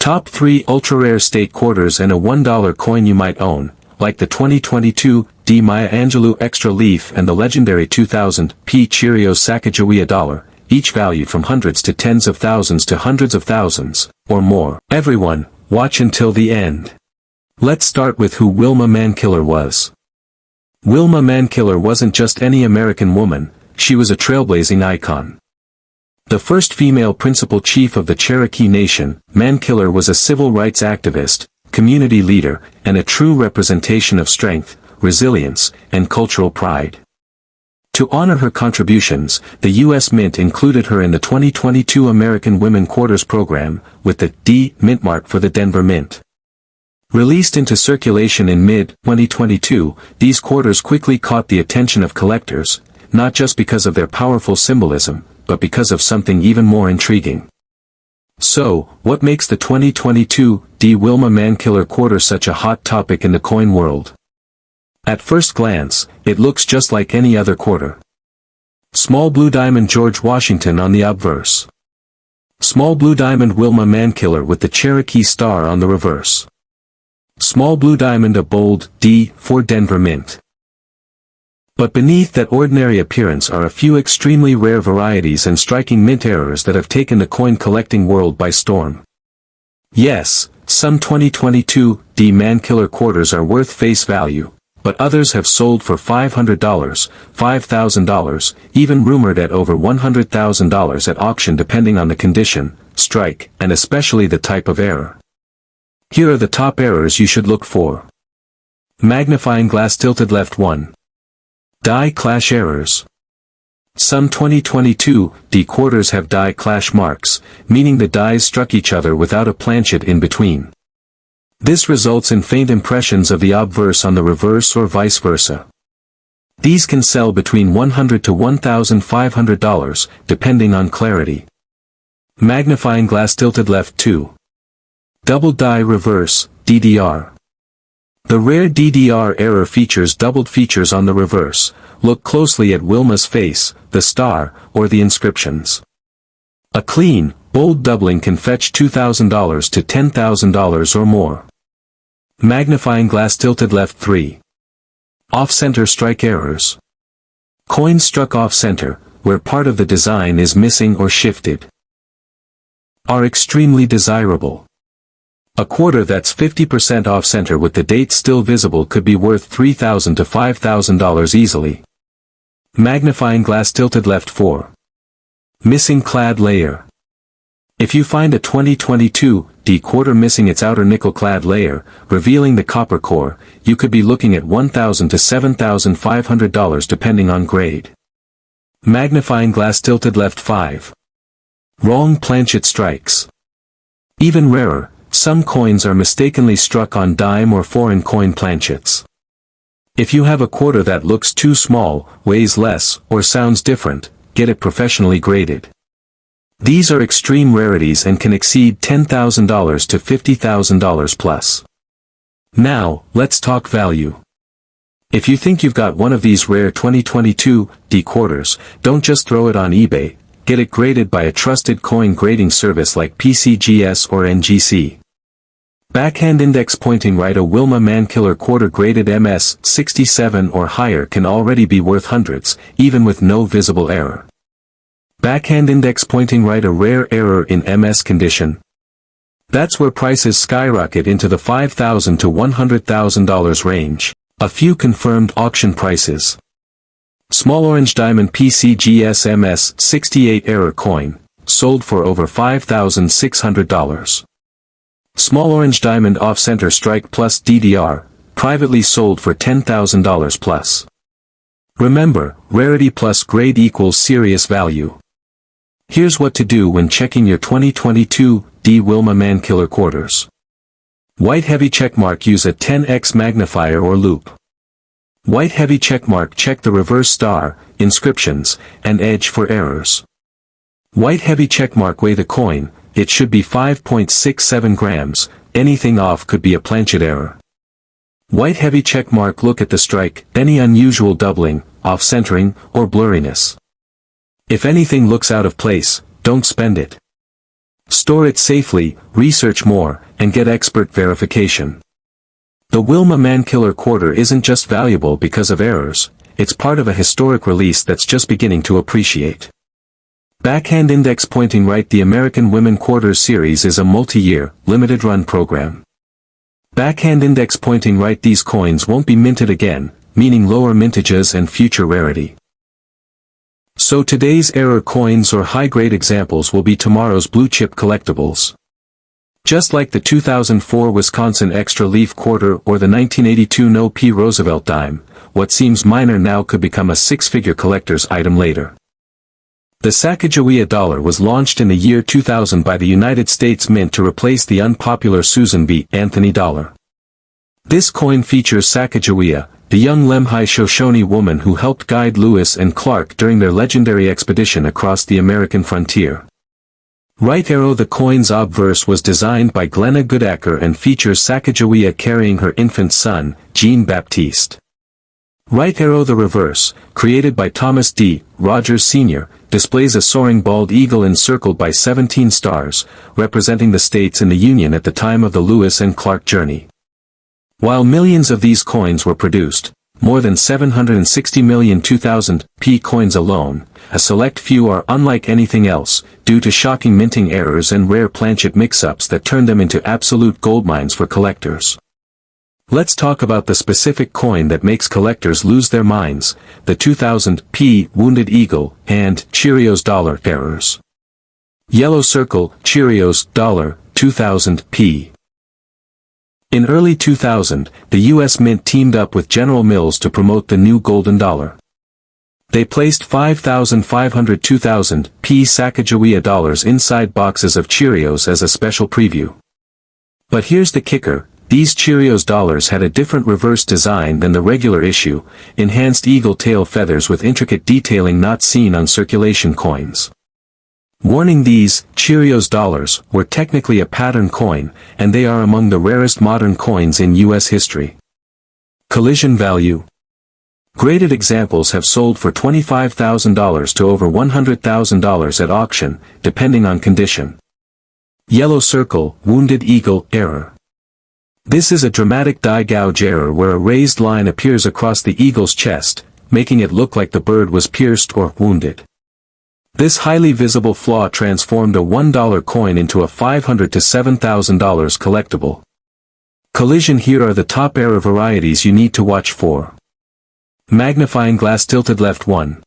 Top 3 ultra-rare state quarters and a $1 coin you might own, like the 2022 D Maya Angelou Extra Leaf and the legendary 2000 P Cheerios Sacagawea Dollar, each valued from hundreds to tens of thousands to hundreds of thousands, or more. Everyone, watch until the end. Let's start with who Wilma Mankiller was. Wilma Mankiller wasn't just any American woman, she was a trailblazing icon. The first female principal chief of the Cherokee Nation, Mankiller was a civil rights activist, community leader, and a true representation of strength, resilience, and cultural pride. To honor her contributions, the U.S. Mint included her in the 2022 American Women Quarters program, with the D Mint mark for the Denver Mint. Released into circulation in mid-2022, these quarters quickly caught the attention of collectors, not just because of their powerful symbolism, but because of something even more intriguing. So, what makes the 2022 D Wilma Mankiller Quarter such a hot topic in the coin world? At first glance, it looks just like any other quarter. Small blue diamond George Washington on the obverse. Small blue diamond Wilma Mankiller with the Cherokee star on the reverse. Small blue diamond a bold D for Denver Mint. But beneath that ordinary appearance are a few extremely rare varieties and striking mint errors that have taken the coin collecting world by storm. Yes, some 2022 D Mankiller quarters are worth face value, but others have sold for $500, $5,000, even rumored at over $100,000 at auction depending on the condition, strike, and especially the type of error. Here are the top errors you should look for. Magnifying glass tilted left 1. Die clash errors. Some 2022 D quarters have die clash marks, meaning the dies struck each other without a planchet in between. This results in faint impressions of the obverse on the reverse or vice versa. These can sell between $100 to $1,500, depending on clarity. Magnifying glass tilted left 2. Double die reverse, DDR. The rare DDR error features doubled features on the reverse. Look closely at Wilma's face, the star, or the inscriptions. A clean, bold doubling can fetch $2,000 to $10,000 or more. Magnifying glass tilted left 3. Off-center strike errors. Coins struck off-center, where part of the design is missing or shifted, are extremely desirable. A quarter that's 50% off-center with the date still visible could be worth $3,000 to $5,000 easily. Magnifying glass tilted left 4. Missing clad layer. If you find a 2022 D quarter missing its outer nickel-clad layer, revealing the copper core, you could be looking at $1,000 to $7,500 depending on grade. Magnifying glass tilted left 5. Wrong planchet strikes. Even rarer, some coins are mistakenly struck on dime or foreign coin planchets. If you have a quarter that looks too small, weighs less, or sounds different, get it professionally graded. These are extreme rarities and can exceed $10,000 to $50,000 plus. Now, let's talk value. If you think you've got one of these rare 2022 D quarters, don't just throw it on eBay, get it graded by a trusted coin grading service like PCGS or NGC. Backhand index pointing right, a Wilma Mankiller quarter graded MS 67 or higher can already be worth hundreds, even with no visible error. Backhand index pointing right, a rare error in MS condition. That's where prices skyrocket into the $5,000 to $100,000 range. A few confirmed auction prices. Small orange diamond PCGS MS 68 error coin, sold for over $5,600. Small orange diamond off-center strike plus DDR, privately sold for $10,000 plus. Remember, rarity plus grade equals serious value. Here's what to do when checking your 2022 D Wilma Mankiller quarters. White heavy checkmark, use a 10x magnifier or loop. White heavy checkmark, check the reverse star, inscriptions, and edge for errors. White heavy checkmark, weigh the coin, it should be 5.67 grams, anything off could be a planchet error. White heavy checkmark, look at the strike, any unusual doubling, off-centering, or blurriness. If anything looks out of place, don't spend it. Store it safely, research more, and get expert verification. The Wilma Mankiller Quarter isn't just valuable because of errors, it's part of a historic release that's just beginning to appreciate. Backhand Index Pointing Right. The American Women Quarters series is a multi-year, limited-run program. Backhand Index Pointing Right. These coins won't be minted again, meaning lower mintages and future rarity. So today's error coins or high-grade examples will be tomorrow's blue-chip collectibles. Just like the 2004 Wisconsin Extra Leaf Quarter or the 1982 No P. Roosevelt dime, what seems minor now could become a six-figure collector's item later. The Sacagawea Dollar was launched in the year 2000 by the United States Mint to replace the unpopular Susan B. Anthony dollar. This coin features Sacagawea, the young Lemhi Shoshone woman who helped guide Lewis and Clark during their legendary expedition across the American frontier. Right arrow. The coin's obverse was designed by Glenna Goodacker and features Sacagawea carrying her infant son, Jean-Baptiste. Right arrow. The reverse, created by Thomas D. Rogers Sr., displays a soaring bald eagle encircled by 17 stars, representing the states in the Union at the time of the Lewis and Clark journey. While millions of these coins were produced, more than 760 million 2000 P coins alone, a select few are unlike anything else, due to shocking minting errors and rare planchet mix-ups that turn them into absolute goldmines for collectors. Let's talk about the specific coin that makes collectors lose their minds, the 2000 P Wounded Eagle and Cheerios Dollar errors. Yellow Circle, Cheerios Dollar, 2000 P. In early 2000, the U.S. Mint teamed up with General Mills to promote the new golden dollar. They placed 5,500 2000 P Sacagawea dollars inside boxes of Cheerios as a special preview. But here's the kicker, these Cheerios dollars had a different reverse design than the regular issue, enhanced eagle tail feathers with intricate detailing not seen on circulation coins. Warning: these Cheerios dollars were technically a pattern coin, and they are among the rarest modern coins in U.S. history. Collision value. Graded examples have sold for $25,000 to over $100,000 at auction, depending on condition. Yellow Circle, Wounded Eagle error. This is a dramatic die gouge error where a raised line appears across the eagle's chest, making it look like the bird was pierced or wounded. This highly visible flaw transformed a $1 coin into a $500 to $7,000 collectible. Collision. Here are the top error varieties you need to watch for. Magnifying glass tilted left 1.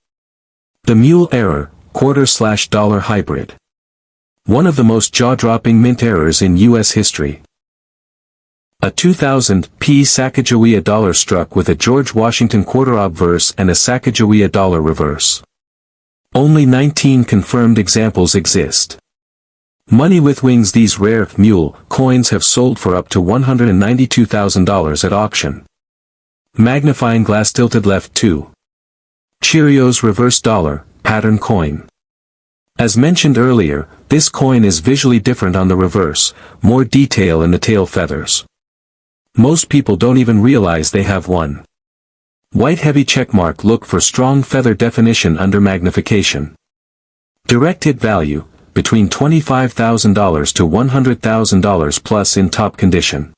The mule error, quarter/dollar hybrid. One of the most jaw-dropping mint errors in U.S. history. A 2000 P Sacagawea dollar struck with a George Washington quarter obverse and a Sacagawea dollar reverse. Only 19 confirmed examples exist. Money with wings. These rare mule coins have sold for up to $192,000 at auction. Magnifying glass tilted left 2. Cheerios reverse dollar, pattern coin. As mentioned earlier, this coin is visually different on the reverse, more detail in the tail feathers. Most people don't even realize they have one. White heavy checkmark. Look for strong feather definition under magnification. Direct hit value, between $25,000 to $100,000 plus in top condition.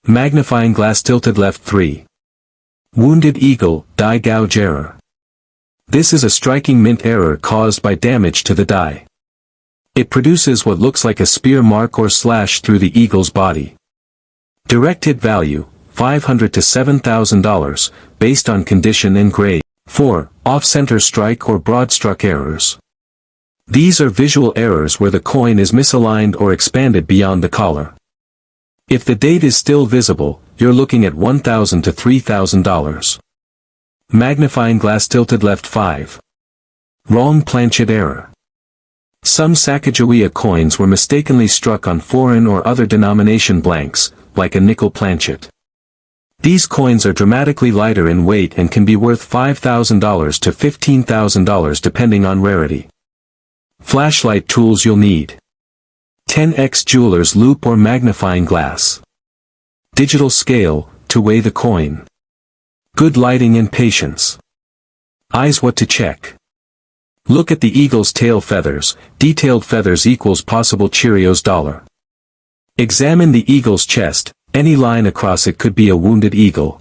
Magnifying glass tilted left 3. Wounded Eagle, die gouge error. This is a striking mint error caused by damage to the die. It produces what looks like a spear mark or slash through the eagle's body. Direct hit value, $500 to $7,000, based on condition and grade. 4. Off-center strike or broad-struck errors. These are visual errors where the coin is misaligned or expanded beyond the collar. If the date is still visible, you're looking at $1,000 to $3,000. Magnifying glass tilted left 5. Wrong planchet error. Some Sacagawea coins were mistakenly struck on foreign or other denomination blanks, like a nickel planchet. These coins are dramatically lighter in weight and can be worth $5,000 to $15,000 depending on rarity. Flashlight tools you'll need. 10x jeweler's loupe or magnifying glass. Digital scale, to weigh the coin. Good lighting and patience. Eyes. What to check. Look at the eagle's tail feathers. Detailed feathers equals possible Cheerios dollar. Examine the eagle's chest. Any line across it could be a wounded eagle.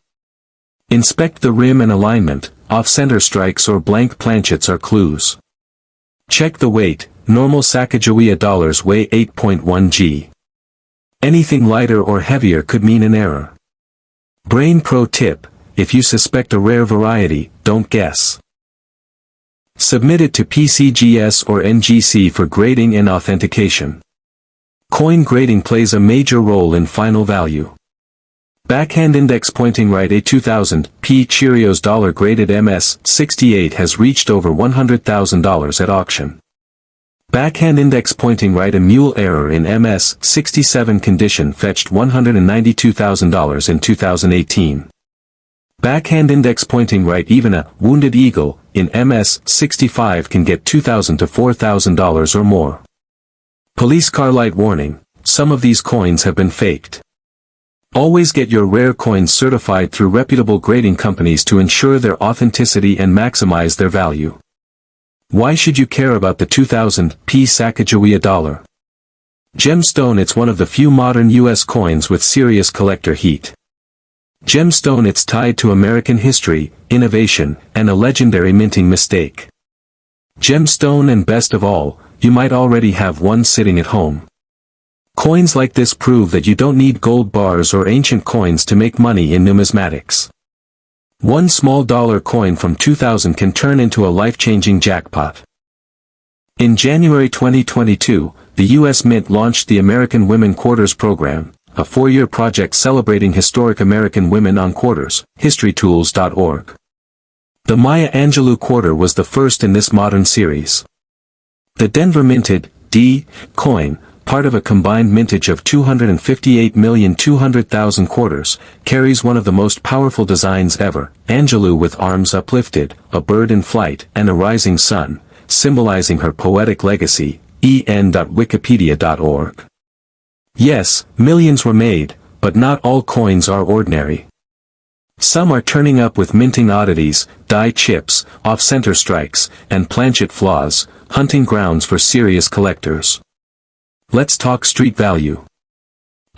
Inspect the rim and alignment. Off-center strikes or blank planchets are clues. Check the weight. Normal Sacagawea dollars weigh 8.1 g. Anything lighter or heavier could mean an error. Brain pro tip: if you suspect a rare variety, don't guess. Submit it to PCGS or NGC for grading and authentication. Coin grading plays a major role in final value. Backhand index pointing right a 2000 P Cheerios dollar graded MS68 has reached over $100,000 at auction. Backhand index pointing right a mule error in MS67 condition fetched $192,000 in 2018. Backhand index pointing right even a wounded eagle in MS65 can get $2,000 to $4,000 or more. Police car light warning: some of these coins have been faked. Always get your rare coins certified through reputable grading companies to ensure their authenticity and maximize their value. Why should you care about the 2000 P Sacagawea dollar? Gemstone: it's one of the few modern U.S. coins with serious collector heat. Gemstone: it's tied to American history, innovation, and a legendary minting mistake. Gemstone, and best of all, you might already have one sitting at home. Coins like this prove that you don't need gold bars or ancient coins to make money in numismatics. One small dollar coin from 2000 can turn into a life-changing jackpot. In January 2022, the U.S. Mint launched the American Women Quarters program, a 4-year project celebrating historic American women on quarters. HistoryTools.org. The Maya Angelou Quarter was the first in this modern series. The Denver minted D coin, part of a combined mintage of 258,200,000 quarters, carries one of the most powerful designs ever: Angelou with arms uplifted, a bird in flight, and a rising sun, symbolizing her poetic legacy. en.wikipedia.org. Yes, millions were made, but not all coins are ordinary. Some are turning up with minting oddities, die chips, off-center strikes, and planchet flaws, hunting grounds for serious collectors. Let's talk street value.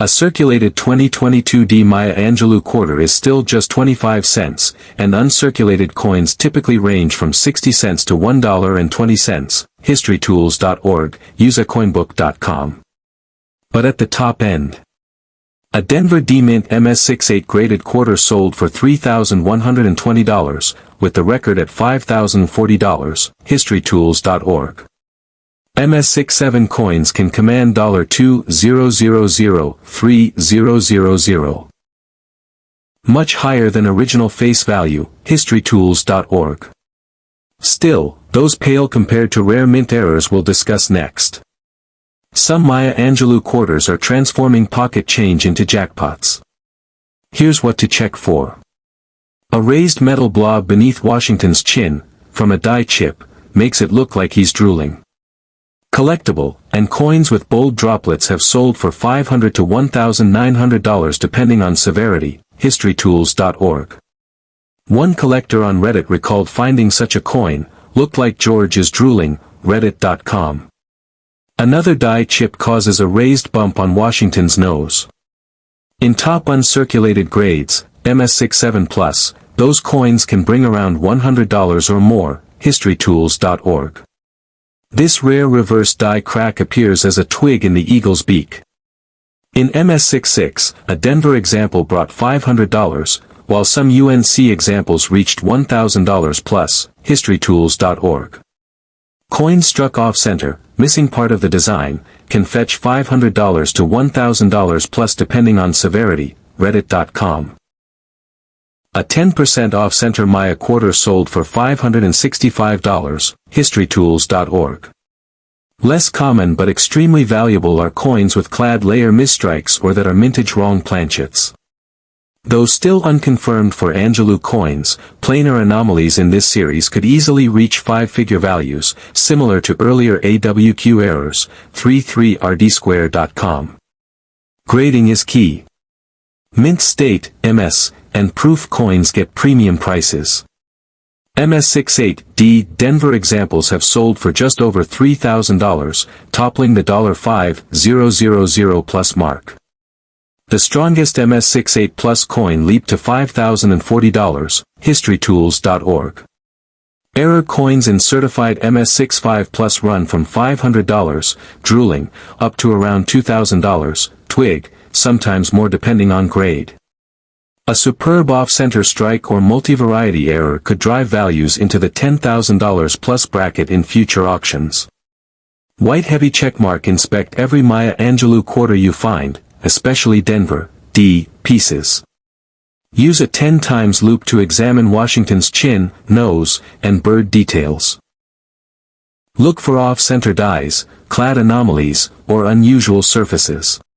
A circulated 2022 D Maya Angelou Quarter is still just 25 cents, and uncirculated coins typically range from 60 cents to $1.20. HistoryTools.org, usacoinbook.com. But at the top end, a Denver D Mint MS68 graded quarter sold for $3,120, with the record at $5,040. HistoryTools.org. MS67 coins can command $2,000,3000. Much higher than original face value. HistoryTools.org. Still, those pale compared to rare mint errors we'll discuss next. Some Maya Angelou quarters are transforming pocket change into jackpots. Here's what to check for. A raised metal blob beneath Washington's chin, from a die chip, makes it look like he's drooling. Collectible, and coins with bold droplets have sold for $500 to $1,900 depending on severity. HistoryTools.org. One collector on Reddit recalled finding such a coin, looked like George is drooling. Reddit.com. Another die chip causes a raised bump on Washington's nose. In top uncirculated grades, MS67 Plus, those coins can bring around $100 or more. HistoryTools.org. This rare reverse die crack appears as a twig in the eagle's beak. In MS66, a Denver example brought $500, while some UNC examples reached $1,000 plus. HistoryTools.org. Coin struck off-center, missing part of the design, can fetch $500 to $1,000 plus depending on severity. Reddit.com. A 10% off-center Maya quarter sold for $565. HistoryTools.org. Less common but extremely valuable are coins with clad layer misstrikes or that are mintage wrong planchets. Though still unconfirmed for Angelou coins, planar anomalies in this series could easily reach 5-figure values, similar to earlier AWQ errors. 33rdsquare.com. Grading is key. Mint state, MS, and proof coins get premium prices. MS68D Denver examples have sold for just over $3,000, toppling the $5,000 plus mark. The strongest MS68 Plus coin leaped to $5,040, historytools.org. Error coins and certified MS65 Plus run from $500, drooling, up to around $2,000, twig, sometimes more depending on grade. A superb off-center strike or multivariety error could drive values into the $10,000 plus bracket in future auctions. White heavy checkmark. Inspect every Maya Angelou quarter you find, especially Denver, D, pieces. Use a 10 times loop to examine Washington's chin, nose, and bird details. Look for off-center dies, clad anomalies, or unusual surfaces.